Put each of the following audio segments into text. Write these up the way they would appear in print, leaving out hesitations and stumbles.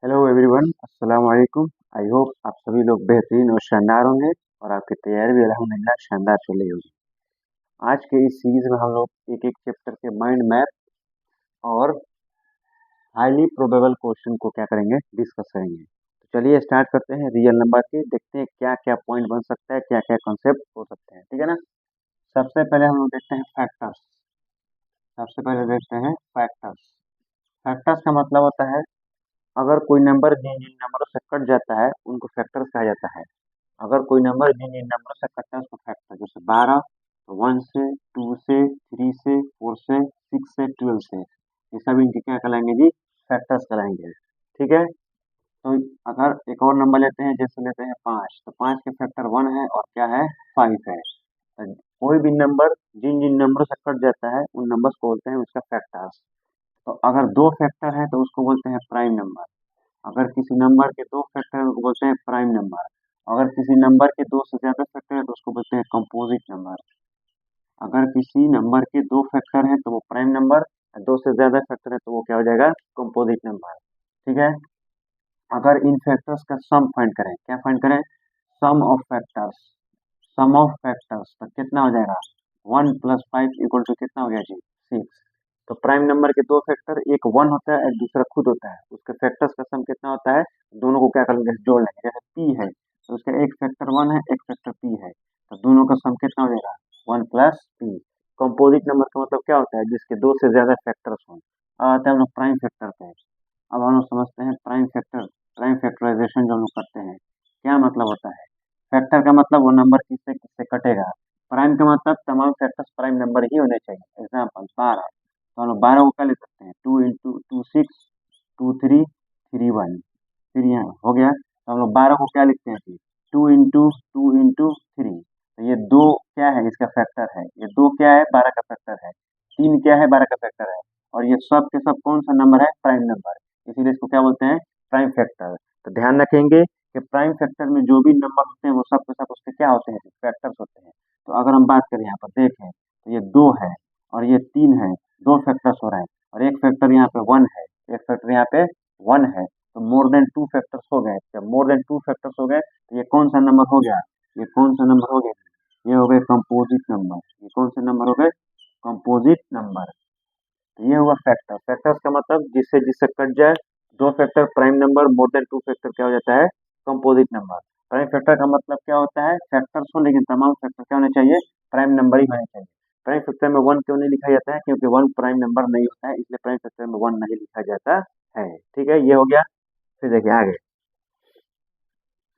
Hello everyone, अस्सलाम वालेकुम। I hope आप सभी लोग बेहतरीन और शानदार होंगे और आपकी तैयारी भी अल्हम्दुलिल्लाह शानदार चल रही होगी। आज के इस सीरीज में हम लोग एक एक चैप्टर के माइंड मैप और हाईली प्रोबेबल क्वेश्चन को क्या करेंगे, डिस्कस करेंगे। तो चलिए स्टार्ट करते हैं रियल नंबर के, देखते हैं क्या क्या पॉइंट बन सकता है, क्या क्या कॉन्सेप्ट हो सकते हैं। ठीक है ना। सबसे पहले हम लोग देखते हैं फैक्टर्स। सबसे पहले देखते हैं फैक्टर्स। फैक्टर्स का मतलब होता है अगर कोई नंबर जिन जिन नंबरों से कट जाता है उनको फैक्टर्स कहा जाता है। अगर कोई नंबर जिन जिन नंबरों से कटता है उसको फैक्टर, जैसे 12 तो 1 से, 2 से, 3 से, 4 से, 6 से, 12 से, ये सब इनके क्या कहलाएंगे जी, फैक्टर्स कहलाएंगे। ठीक है। तो अगर एक और नंबर लेते हैं, जैसे लेते हैं 5, तो 5 के फैक्टर 1 है और क्या है, 5 है। तो कोई भी नंबर जिन जिन नंबरों से कट जाता है उन नंबर्स को बोलते हैं उसका फैक्टर्स। तो अगर दो फैक्टर है तो उसको बोलते हैं प्राइम नंबर। अगर किसी नंबर के दो फैक्टर हैं तो उसको बोलते हैं प्राइम नंबर। अगर किसी नंबर के दो से ज्यादा फैक्टर है तो उसको बोलते हैं कंपोजिट नंबर। अगर किसी नंबर के दो फैक्टर हैं तो वो प्राइम नंबर, दो से ज्यादा फैक्टर है तो वो क्या हो जाएगा, कंपोजिट नंबर। ठीक है। अगर इन फैक्टर्स का सम फाइंड करें, क्या फाइंड करें, sum of factors. Sum of factors तो कितना हो जाएगा, 1 + 5 इक्वल टू कितना हो गया जी, 6। तो प्राइम नंबर के दो फैक्टर, एक 1 होता है एक दूसरा खुद होता है, उसके फैक्टर्स का सम कितना होता है, दोनों को क्या कर लेंगे, जोड़ लेंगे। जैसे पी है तो उसका एक फैक्टर 1 है, एक फैक्टर पी है, तो दोनों का सम कितना हो जाएगा, 1 + p। कंपोजिट नंबर का मतलब क्या होता है, जिसके दो से ज्यादा फैक्टर्स हों। अब आते हैं हम लोग प्राइम फैक्टर पे। अब हम लोग समझते हैं प्राइम फैक्टर। प्राइम फैक्टराइजेशन जो हम लोग करते हैं, क्या मतलब होता है, फैक्टर का मतलब वो नंबर किससे किससे कटेगा। प्राइम का मतलब तमाम फैक्टर्स प्राइम नंबर ही होने चाहिए। एग्जाम्पल 12, तो हम लोग 12 को क्या ले सकते हैं, 2 × 2 6, 2 3 3 1, फिर यहाँ हो गया। तो हम लोग 12 को क्या लिखते हैं फिर, 2 × 2 × 3। तो ये दो क्या है, इसका फैक्टर है, ये दो क्या है, 12 का फैक्टर है। 3 क्या है, 12 का फैक्टर है। और ये सब के सब कौन सा नंबर है, प्राइम नंबर। इसीलिए इसको क्या बोलते हैं, प्राइम फैक्टर। तो ध्यान रखेंगे कि प्राइम फैक्टर में जो भी नंबर होते हैं वो सब के सब उसके क्या होते हैं, फैक्टर्स होते हैं। तो अगर हम बात करें यहाँ पर देखें तो ये 2 है और ये 3 है, दो फैक्टर्स हो रहे हैं, और एक फैक्टर यहाँ पे 1 है, एक फैक्टर यहाँ पे 1 है। तो मोर देन 2 फैक्टर्स हो गए। जब मोर देन 2 फैक्टर्स हो गए तो ये कौन सा नंबर हो गया, ये कौन सा नंबर हो गया, ये हो गए कंपोजिट नंबर। ये कौन से नंबर हो गए, कंपोजिट नंबर। ये हुआ फैक्टर। फैक्टर्स का मतलब जिससे जिससे कट जाए, दो factor prime number, more than 2 factor क्या हो जाता है, कंपोजिट नंबर। प्राइम फैक्टर का मतलब क्या होता है, फैक्टर्स हो लेकिन तमाम फैक्टर क्या होने चाहिए, प्राइम नंबर ही होने चाहिए। प्राइम फैक्टर में 1 क्यों नहीं लिखा जाता है, क्योंकि 1 प्राइम नंबर नहीं होता है, इसलिए प्राइम फैक्टर में 1 नहीं लिखा जाता है। ठीक है, ये हो गया। फिर देखिए आगे।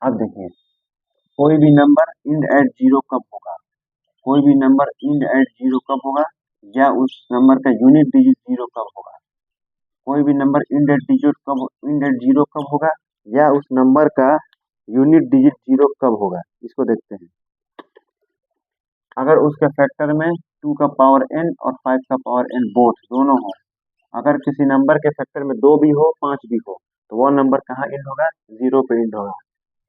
अब देखिए, कोई भी नंबर इंड एट जीरो कब होगा, कोई भी नंबर इंड एट जीरो कब होगा, या उस नंबर का यूनिट डिजिट जीरो कब होगा। कोई भी नंबर इंड एट जीरो कब होगा, या उस नंबर का यूनिट डिजिट जीरो कब होगा, इसको देखते हैं। अगर उसके फैक्टर में 2 का पावर n और 5 का पावर n बोथ दोनों हो। अगर किसी नंबर के फैक्टर में 2 भी हो 5 भी हो तो वो नंबर कहाँ इंड होगा, जीरो पे इंड होगा।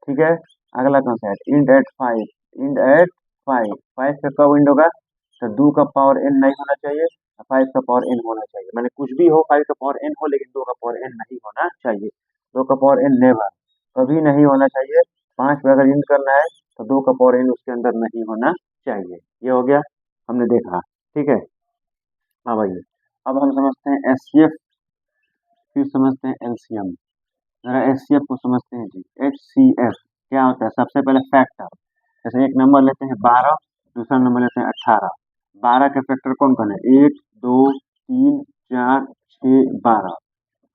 ठीक है। अगला concept, end at 5। End at 5, 5 पे कब इंड होगा, तो 2 का पावर n नहीं होना चाहिए, 5 का पावर n होना चाहिए। मैंने कुछ भी हो, 5 का पावर n हो लेकिन 2 का पावर n नहीं होना चाहिए। 2 का पावर n नेवर, कभी नहीं होना चाहिए। 5 पे अगर इंड करना है तो 2 का पावर n उसके अंदर नहीं होना चाहिए। ये हो गया, हमने देखा। ठीक है। हाँ भाई, अब हम समझते हैं एचसीएफ, फिर समझते हैं एलसीएम। जरा एचसीएफ को समझते हैं जी। एचसीएफ क्या होता है, सबसे पहले फैक्टर। जैसे एक नंबर लेते हैं 12, दूसरा नंबर लेते हैं 18। 12 के फैक्टर कौन कौन है, 1 2 3 4 6 12।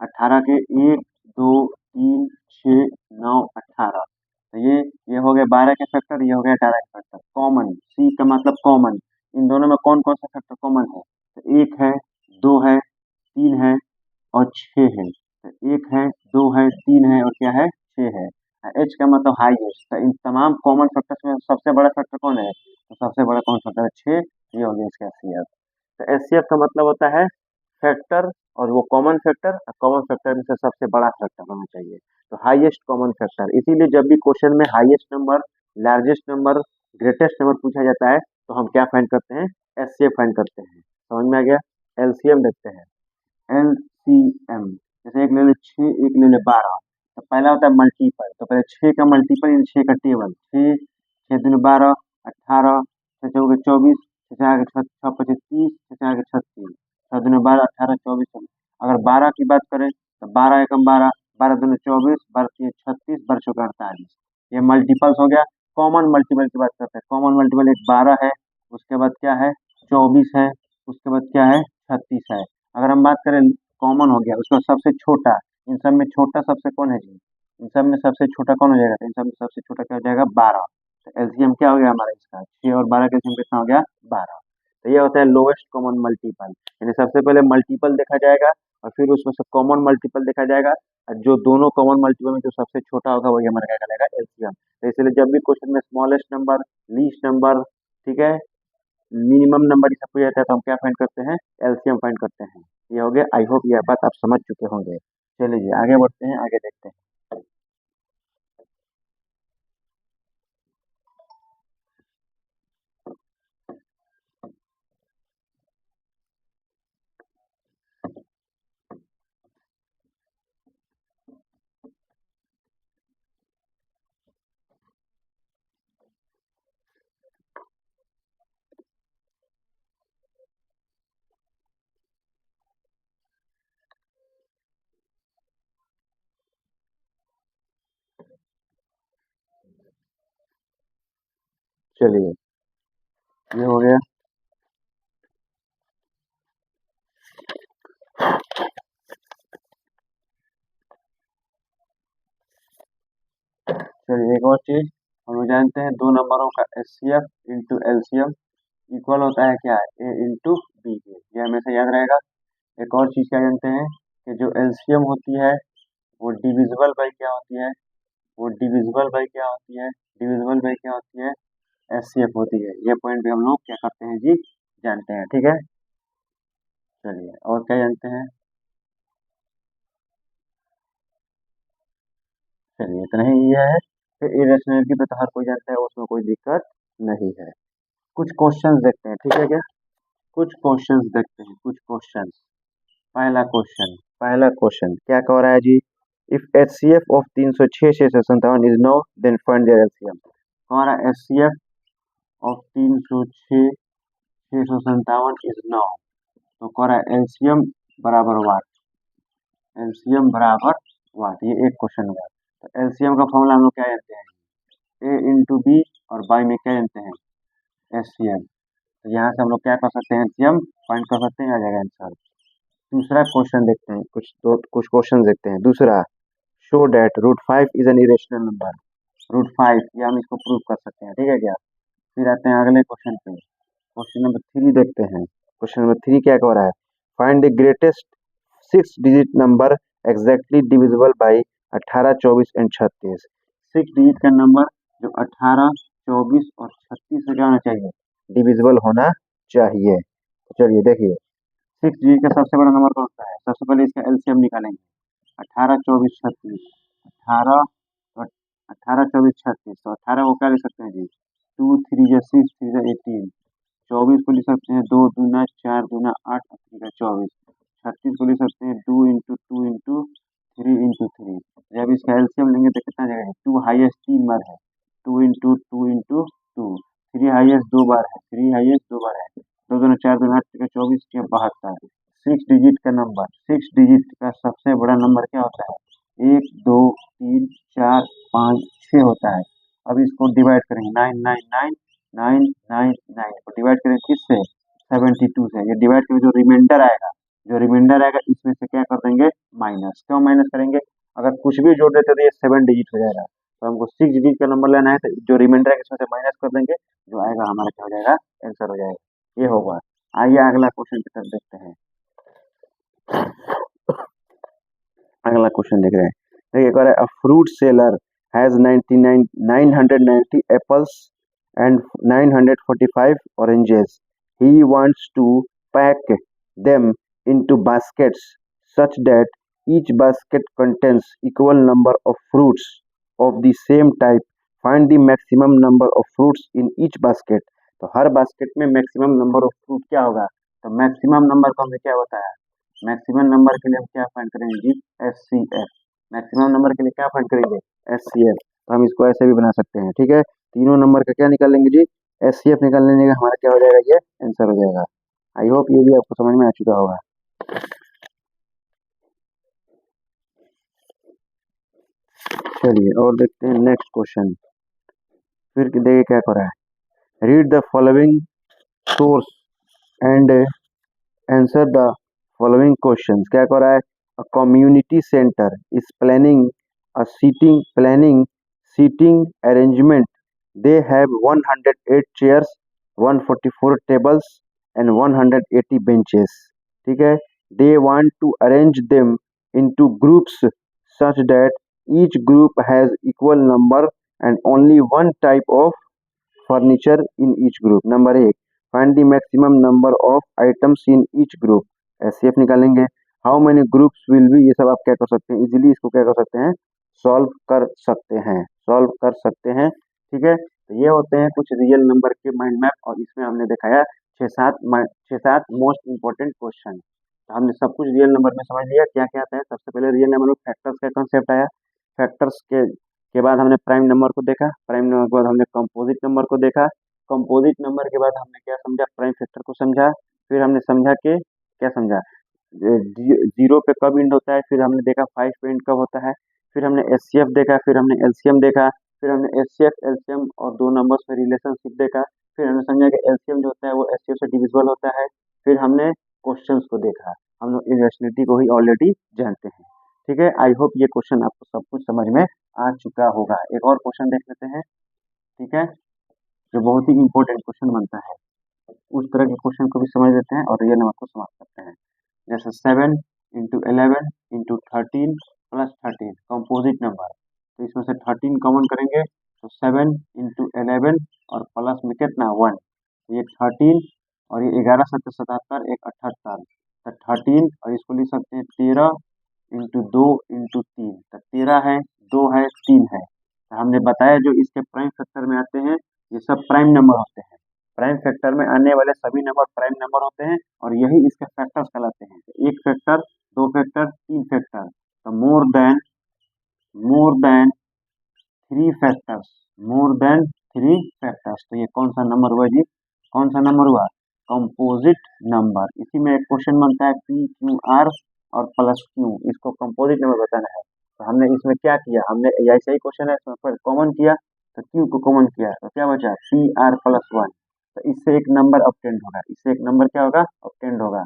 18 के 1 2 3 6 9 18। तो ये हो गया 12 के फैक्टर, ये हो गया 18 के फैक्टर। कॉमन, सी का मतलब कॉमन। इन दोनों में कौन कौन सा फैक्टर कॉमन है, तो 1 है, 2 है, 3 है और 6 है। तो 1 है, 2 है, 3 है और क्या है, 6 है। एच का मतलब हाईएस्ट। तो इन तमाम कॉमन फैक्टर्स में सबसे बड़ा फैक्टर कौन है, तो सबसे बड़ा कौन फैक्टर है, 6। ये हो गया इसका एचसीएफ। तो एचसीएफ का मतलब होता है फैक्टर, और वो कॉमन फैक्टर, कॉमन फैक्टर में से सबसे बड़ा फैक्टर होना चाहिए। तो हाईएस्ट कॉमन फैक्टर। इसीलिए जब भी क्वेश्चन में highest number, largest number, greatest number पूछा जाता है तो हम क्या फाइंड करते हैं, एचसीएफ फाइंड करते हैं। समझ में आ गया। एलसीएम देखते हैं। एलसीएम, जैसे एक ले ले 6, एक ले ले 12। तो पहला होता है मल्टीपल, तो पहले 6 का मल्टीपल इन 6 का टेबल, 6 6 दूनी 12, 18, 6 चौके 24, 6 चार के 6 पच्चीस 30, 6 चार के 36, 6 दूनी 12, 18, 24, 24। अगर 12 की बात करें तो 12 एकम 12, 12 दूनी 24, 12 तीन 36, 12 चौके 48। ये मल्टीपल्स हो गया। कॉमन मल्टीपल की बात करते हैं। कॉमन मल्टीपल एक 12 है, उसके बाद क्या है 24 है, उसके बाद क्या है 36 है। अगर हम बात करें कॉमन हो गया, उसका सबसे छोटा, इन सब में छोटा सबसे कौन है जी, इन सब में सबसे छोटा कौन हो जाएगा, तो इन सब में सबसे छोटा क्या हो जाएगा 12। तो एलसीएम क्या हो गया हमारा इसका, 6 और 12 का एलसीएम कितना हो गया 12। तो ये होता है लोएस्ट कॉमन मल्टीपल, यानी सबसे पहले मल्टीपल देखा जाएगा और फिर उसमें से कॉमन मल्टीपल देखा जाएगा, और जो दोनों कॉमन मल्टीपल में जो सबसे छोटा होगा वही हमारा क्या कहलाएगा एलसीएम। तो इसलिए जब भी क्वेश्चन में स्मॉलेस्ट नंबर, लीस्ट नंबर, ठीक है, मिनिमम नंबर ये सब पूछा जाता है तो हम क्या फाइंड करते हैं, एलसीएम फाइंड करते हैं। ये हो गया, आई होप यह बात आप समझ चुके होंगे। चलिए जी आगे बढ़ते हैं, आगे देखते हैं। चलिए ये हो गया। चलिए एक और चीज, हम लोग जानते हैं दो नंबरों का एचसीएफ इंटू एलसीएम इक्वल होता है क्या, ए इंटू बी के, ये हमेशा याद रहेगा। एक और चीज क्या जानते हैं कि जो एलसीएम होती है वो डिविजिबल बाई क्या होती है, वो डिविजिबल बाई क्या होती है, डिविजिबल बाई क्या होती है, एचसीएफ होती है। ये पॉइंट भी हम लोग क्या करते हैं जी, जानते हैं, ठीक है। चलिए और क्या जानते हैं, चलिए इतना ही ये है। फिर इरेशनलिटी पे तो हर कोई जानता है, उसमें कोई दिक्कत नहीं है। कुछ क्वेश्चंस देखते हैं, ठीक है क्या, कुछ क्वेश्चंस देखते हैं, कुछ क्वेश्चंस। पहला क्वेश्चन क्या कह रहा है जी, if HCF of 306 657 is 9 then find their LCM. कह रहा है एचसीएफ ऑफ 306 657 इज 9, तो कह रहा है एलसीएम बराबर वाट, एलसीएम बराबर वाट, ये एक क्वेश्चन हुआ। तो एलसीएम का फॉर्मूला हम लोग क्या जानते हैं, ए इंटू बी, और बाई में क्या जानते हैं एचसीएम। तो यहाँ से हम लोग क्या कर सकते हैं, एचसीएम फाइंड कर सकते हैं, आ जाएगा आंसर। दूसरा क्वेश्चन देखते हैं, कुछ क्वेश्चन देखते हैं। दूसरा, show that root 5 is an irrational number. Root 5 ये हम इसको प्रूव कर सकते हैं, ठीक है क्या। फिर आते हैं अगले क्वेश्चन पे, क्वेश्चन नंबर 3 देखते हैं। क्वेश्चन नंबर 3 क्या कह रहा है, find the greatest 6 digit number exactly divisible by 18, 24 and 36। 6 digit का नंबर जो 18, 24 और 36 से क्या होना चाहिए, डिविजिबल होना चाहिए। तो चलिए देखिए, 6 डिजिट का सबसे बड़ा नंबर कौन सा है, सबसे पहले इसका एलसीएम निकालेंगे। 18, 24, 36, 18 और 18, 24, 36, तो 18 को क्या लिख सकते हैं जी, 2 3 या 6 3 या 18। 24 को लिख सकते हैं 2 दूना 4 दूना 8 और 3 का 24। 36 को लिख सकते हैं 2 इंटू 2 इंटू 3 इंटू 3। जब इसका एलसीएम लेंगे तो कितना जाएगा, 2 हाईएस्ट 3 बार है, 2 इंटू 2 इंटू 2। 3 हाईएस्ट 2 बार है, 3 हाईएस्ट 2 बार है, 2 दूना 4 दूना 8 का 24 के 72। 6 डिजिट का नंबर, 6 डिजिट का सबसे बड़ा नंबर क्या होता है, 1 2 3 4 5 6 होता है। अब इसको डिवाइड करेंगे, 999 को डिवाइड करेंगे किससे, 72 से। ये डिवाइड करके जो रिमाइंडर आएगा, जो रिमाइंडर आएगा इसमें से क्या कर देंगे माइनस। क्यों माइनस करेंगे, अगर कुछ भी जोड़ देते तो ये 7 डिजिट हो जाएगा, तो हमको 6 डिजिट का नंबर लेना है, तो जो रिमाइंडर है इसमें से माइनस कर देंगे, जो आएगा हमारा क्या हो जाएगा, आंसर हो जाएगा, ये होगा। आइए अगला क्वेश्चन की तरफ देखते हैं। अगला क्वेश्चन देख रहे हैं, देखिए कह रहा है, a fruit seller has 990 apples and 945 oranges. He wants to pack them into baskets such that each basket contains equal number of fruits of the same type. Find the maximum number of fruits in each basket. तो हर basket में maximum number of fruit क्या होगा, तो maximum number का हमें क्या होता है, मैक्सिमम नंबर के लिए हम क्या फाइंड करेंगे जी, HCF। मैक्सिमम नंबर के लिए क्या फाइंड करेंगे, HCF। तो हम इसको ऐसे भी बना सकते हैं, ठीक है। तीनों नंबर का क्या निकाल लेंगे जी, HCF निकाल लेंगे, हमारा क्या हो जाएगा, ये आंसर हो जाएगा। आई होप ये भी आपको समझ में आ चुका होगा। चलिए और देखते हैं नेक्स्ट क्वेश्चन। फिर देखिए क्या कर रहा है, read the following source and answer the following questions. क्या कर रहा है, a community centre is planning a seating arrangement. They have 108 chairs, 144 tables and 180 benches. ठीक है, they want to arrange them into groups such that each group has equal number and only one type of furniture in each group. Number एक, find the maximum number of items in each group. HCF निकालेंगे। How many groups will be, ये सब आप क्या कर सकते हैं, easily इसको क्या कर सकते हैं, सॉल्व कर सकते हैं। ठीक है, तो ये होते हैं कुछ रियल नंबर के माइंड मैप, और इसमें हमने दिखाया छः सात मोस्ट इंपॉर्टेंट क्वेश्चन। तो हमने सब कुछ रियल नंबर में समझ लिया क्या क्या आता है। सबसे पहले रियल नंबर में फैक्टर्स का कंसेप्ट आया। फैक्टर्स के बाद हमने प्राइम नंबर को देखा। प्राइम नंबर के बाद हमने कंपोजिट नंबर को देखा। कंपोजिट नंबर के बाद हमने क्या समझा, प्राइम फैक्टर को समझा। फिर हमने समझा कि क्या समझा, जीरो पे कब इंड होता है। फिर हमने देखा 5 पे इंड कब होता है। फिर हमने एचसीएफ देखा। फिर हमने एलसीएम देखा। फिर हमने एचसीएफ एलसीएम और दो नंबर्स में रिलेशनशिप देखा। फिर हमने समझा कि एलसीएम जो होता है वो एचसीएफ से डिविजिबल होता है। फिर हमने क्वेश्चंस को देखा। हम लोग इन्वेस्टिलिटी को ही ऑलरेडी जानते हैं। ठीक है, आई होप ये क्वेश्चन आपको सब कुछ समझ में आ चुका होगा। एक और क्वेश्चन देख लेते हैं, ठीक है, जो बहुत ही इंपॉर्टेंट क्वेश्चन बनता है। उस तरह के क्वेश्चन को भी समझ लेते हैं और रियल नंबर को समाप्त करते हैं। जैसे 7 into 11 into 13 plus 13 composite number. तो इसमें से 13 कॉमन करेंगे तो 7 इंटू 11 और प्लस में कितना 1। ये 13 और ये 11 7 77 एक 78। तो 13 और इसको लिख सकते हैं 13 इंटू 2 इंटू 3। तो 13 है, 2 है, 3 है। तो हमने बताया जो इसके प्राइम फैक्टर में आते हैं ये सब प्राइम नंबर होते हैं। प्राइम फैक्टर में आने वाले सभी नंबर प्राइम नंबर होते हैं और यही इसके फैक्टर्स कहलाते हैं। तो एक फैक्टर, दो फैक्टर, तीन फैक्टर। तो मोर देन थ्री फैक्टर्स। तो ये कौन सा नंबर हुआ जी, कौन सा नंबर हुआ, कंपोजिट नंबर। इसी में एक क्वेश्चन बनता है पी क्यू आर और प्लस क्यू, इसको कंपोजिट नंबर बताना है। तो हमने इसमें क्या किया, हमने ऐसा ही क्वेश्चन है इसमें पर कॉमन किया, तो क्यू को कॉमन किया तो क्या बचा पी आर प्लस 1। तो इससे एक नंबर ऑब्टेंड होगा, इससे एक नंबर क्या होगा, ऑब्टेंड होगा।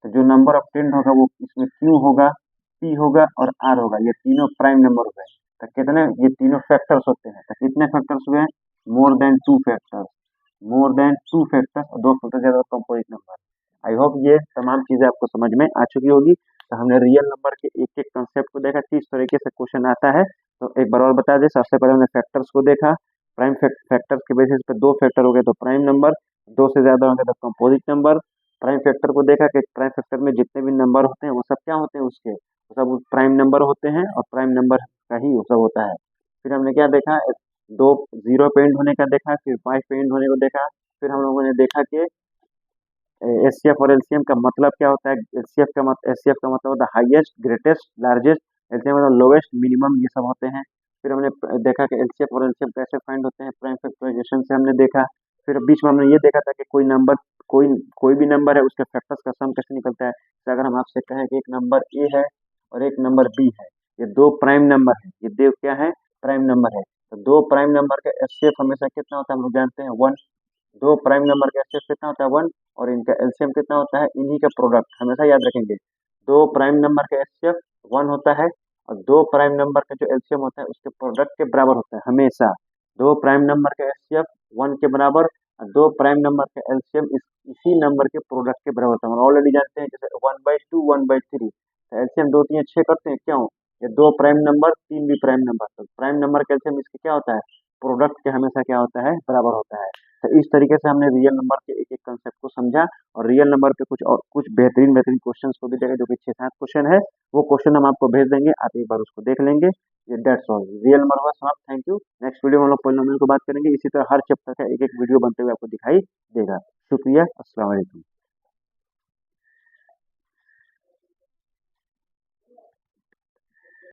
तो जो नंबर ऑब्टेंड होगा वो इसमें क्यू होगा, पी होगा और आर होगा। ये तीनों प्राइम नंबर हो गए। तो कितने, ये तीनों फैक्टर्स होते हैं। तो कितने फैक्टर्स हुए, more than two factors, more than two factors और दो फैक्टर ज्यादा कंपोजिट नंबर। आई होप ये तमाम चीजें आपको समझ में आ चुकी होगी। तो हमने रियल नंबर के एक एक कंसेप्ट को देखा, किस तरीके से क्वेश्चन आता है। तो एक बार और बता दें, सबसे पहले हमने फैक्टर्स को देखा। प्राइम फैक्टर्स के बेसिस पे दो फैक्टर हो गए तो प्राइम नंबर, दो से ज्यादा होंगे तो कंपोजिट नंबर। प्राइम फैक्टर को देखा कि प्राइम फैक्टर में जितने भी नंबर होते हैं वो सब क्या होते हैं, उसके वो सब प्राइम नंबर होते हैं और प्राइम नंबर का ही वो सब होता है। फिर हमने क्या देखा, दो जीरो पे एंड होने का देखा, फिर 5 पे एंड होने को देखा। फिर हम लोगों ने देखा कि एचसीएफ और एलसीएम का मतलब क्या होता है। एचसीएफ का मतलब होता है हाईएस्ट, ग्रेटेस्ट, लार्जेस्ट। एलसीएम मतलब लोवेस्ट, मिनिमम, ये सब होते हैं। फिर हमने देखा कि एलसीएफ और एलसीएम कैसे फाइंड होते हैं, प्राइम फैक्टराइजेशन से हमने देखा। फिर बीच में हमने ये देखा था कि कोई नंबर, कोई कोई भी नंबर है उसके फैक्टर्स का सम कैसे निकलता है। तो अगर हम आपसे कहें कि एक नंबर ए है और एक नंबर बी है, ये दो प्राइम नंबर है, ये दो क्या है, प्राइम नंबर है। तो दो प्राइम नंबर का एचसीएफ हमेशा कितना होता है, हम लोग जानते हैं 1। दो प्राइम नंबर का एचसीएफ कितना होता है 1, और इनका एलसीएम कितना होता है, इन्हीं का प्रोडक्ट हमेशा याद रखेंगे। दो प्राइम नंबर का एचसीएफ 1 होता है और दो प्राइम नंबर का जो एलसीएम होता है उसके प्रोडक्ट के बराबर होता है हमेशा। दो प्राइम नंबर का एचसीएफ 1 के बराबर और दो प्राइम नंबर का एलसीएम इसी नंबर के प्रोडक्ट के बराबर होता है। हम ऑलरेडी जानते हैं जैसे 1/2 1/3। तो एलसीएम 2 3 6 करते हैं क्यों, ये दो प्राइम नंबर, तीन भी प्राइम नंबर। तो प्राइम नंबर का एलसीएम इसके क्या होता है, प्रोडक्ट के हमेशा क्या होता है, बराबर होता है। तो इस तरीके से हमने रियल नंबर के एक एक कंसेप्ट को समझा और रियल नंबर पे कुछ बेहतरीन बेहतरीन क्वेश्चंस को भी देखा, जो कि 6-7 क्वेश्चन है। वो क्वेश्चन हम आपको भेज देंगे, आप एक बार उसको देख लेंगे। ये डेट्स ऑल, रियल नंबर हुआ समाप्त। Thank you. नेक्स्ट वीडियो में हम लोग पॉलिनोमियल को बात करेंगे। इसी तरह हर चैप्टर का एक एक वीडियो बनते हुए आपको दिखाई देगा। शुक्रिया, अस्सलाम वालेकुम।